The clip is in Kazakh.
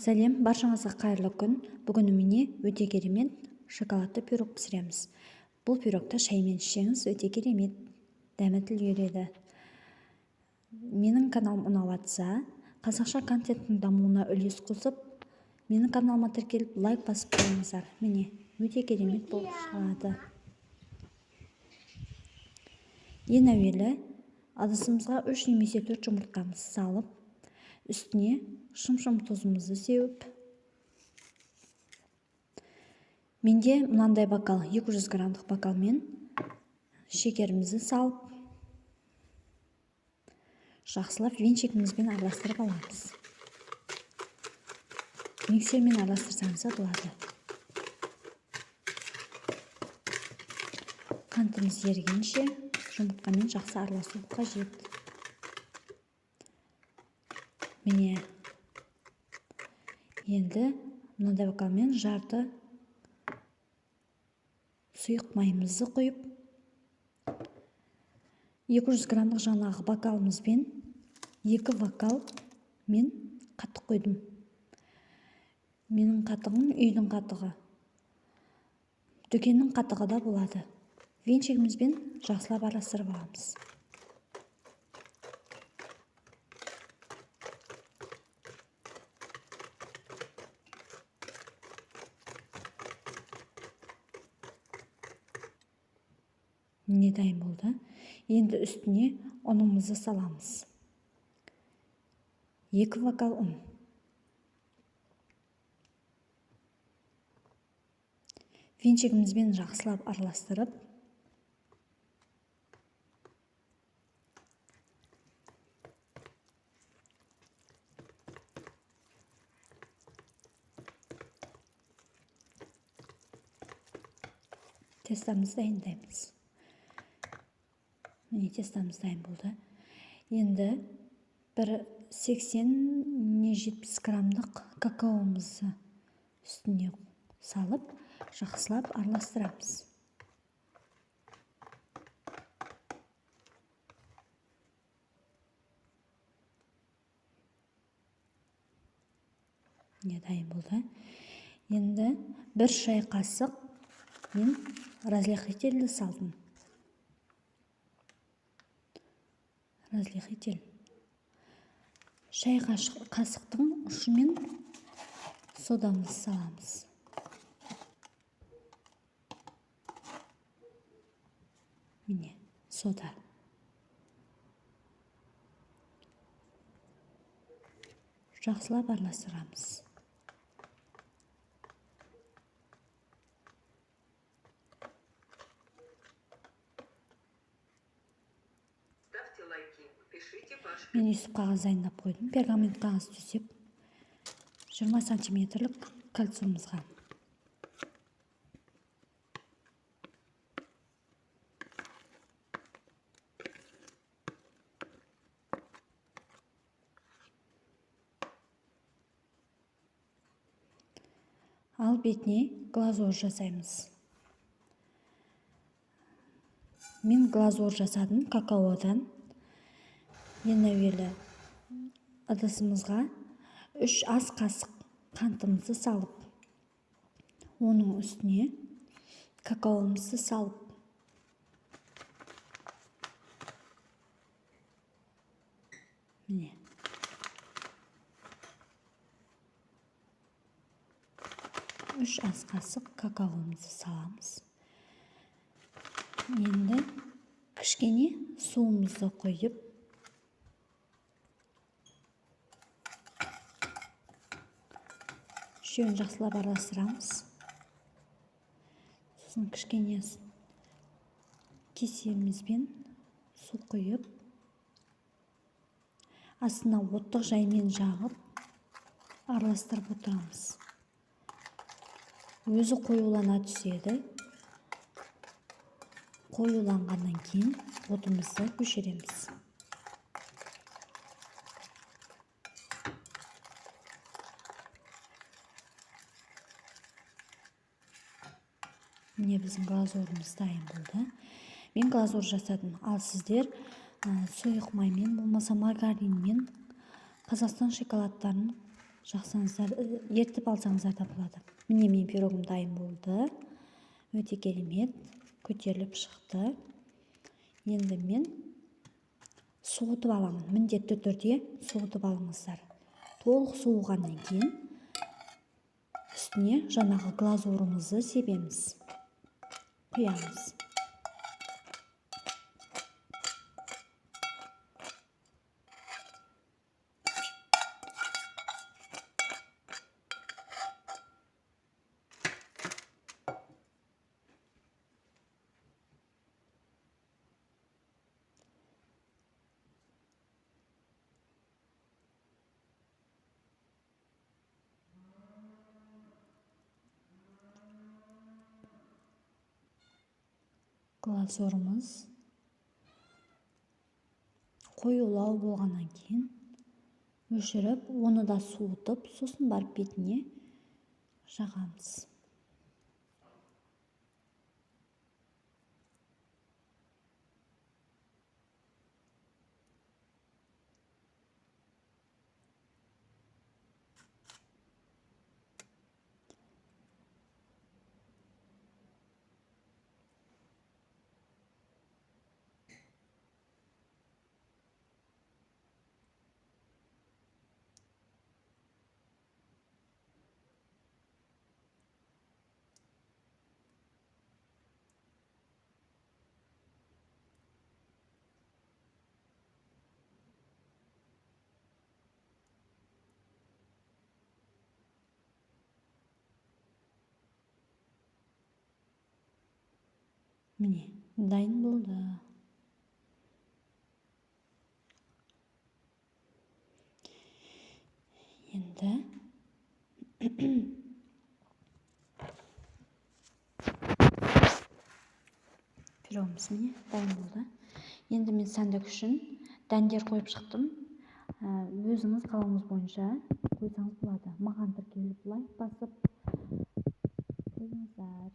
Сәлем, баршаңызға қайырлы күн. Бүгін міне өте керемет шоколадты пирог пісіреміз. Бұл пирогты шаймен ішсеңіз өте керемет, дәмі тілге келеді. Менің каналым ұнаватса, қазақша контенттің дамуына үлес қосып, менің каналыма тіркеліп лайк басып қойыңыздар. Міне, өте керемет болып шығады. Ең әуелі ыдысымызға 3 немесе 4 жұмыртқамызды салып, үстіне шым-шым тұзымызды сеуіп, менде мынандай бокал, 200 граммдық бокалмен шекерімізді салып, жақсылап венчигімізбен араластырып аламыз. Миксермен араластырсаңыз болады. Қантымыз ергенше жұмыртқамен жақсы араласу қажет. Міне, енді мынандай бокалмен жарты сұйық майымызды құйып, 200 граммдық жаңағы бокалымызбен 2 бокал мен қатық қойдым. Менің қатығым үйдің қатығы, дүкеннің қатығы да болады. Венчигімізбен жақсылап араластырып аламыз. Не дайын болды. Енді үстіне ұнымызды саламыз. 2 бокал ұн. Венчигімізбен жақсылап араластырып, тестамызды дайындаймыз. Міне, тестамыз дайын болды. Енді бір 80-70 граммдық какаомызды үстіне салып, жақсылап араластырамыз. Міне, дайын болды. Енді бір шай қасық мен разрыхлительді салдым. Разрыхлитель. Шай қасықтың ұшымен содамызды саламыз. Міне, сода. Жақсылап араластырамыз. Мен үсіп қағаз дайындап қойдым. Пергамент қағаз төсеп, 20 сантиметрлік кальцумызға. Ал бетіне глазур жасаймыз. Мен глазур жасадым какаодан. Ең әуелі ыдысымызға 3 ас қасық қантымызды салып, оның үстіне какаомызды салып, міне, 3 ас қасық какаомызды саламыз. Енді кішкене суымызды қойып, үшеуін жақсылап араластырамыз. Сосын кішкене кеселімізбен су құйып, астына оттық жаймен жағып, араластырып отырамыз. Өзі қоюлана түседі. Қоюланғаннан кейін отымызды өшіреміз. Міне, біздің глазурымыз дайын болды. Мен глазур жасадым. Ал сіздер сұйық маймен, болмаса маргаринмен Қазақстан шоколадтарын жақсаңыздар ертіп алсаңыздар да болады. Міне менің пирогым дайын болды. Өте керемет көтеріліп шықты. Енді мен суытып аламын. Міндетті түрде суытып алыңыздар. Толық суығаннан кейін үстіне жаңағы глазурымызды себеміз. Құямыз. Глазурымыз қоюлау болғаннан кейін өшіріп, оны да суытып, сосын барып бетіне жағамыз. Міне, дайын болды. Енді пирогымыз міне дайын болды. Енді мен сәндік үшін дәндер қойып шықтым. Өзіңіз қалауыңыз бойынша қойсаңыз болады. Маған тіркеліп лайк басып қойыңыздар.